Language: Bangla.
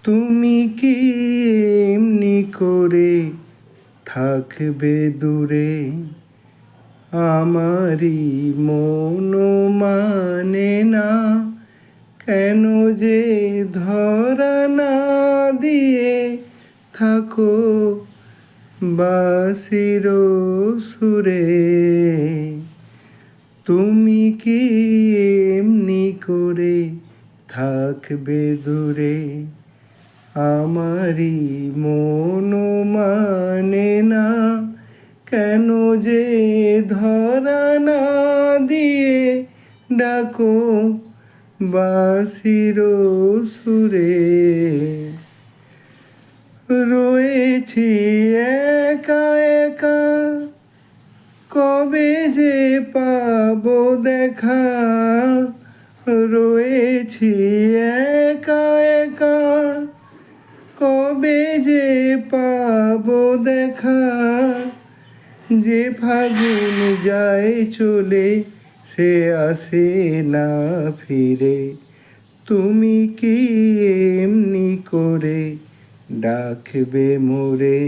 তুমি কি এমনি করে থাকবে দূরে? আমারই মন মানে না, কেন যে ধরা না দিয়ে থাকো বাঁশির সুরে। তুমি কি এমনি করে থাকবে দূরে? আমারই মন মানে না, কেন যে ধরা না দিয়ে ডাকো বাঁশির সুরে। রয়েছি একা একা, কবে যে পাবো দেখা? রয়েছি একা একা, কবে যে পাবো দেখা? যে ফাগুন যায় চলে, সে আসে না ফিরে। তুমি কি এমনি করে ডাকবে মোরে?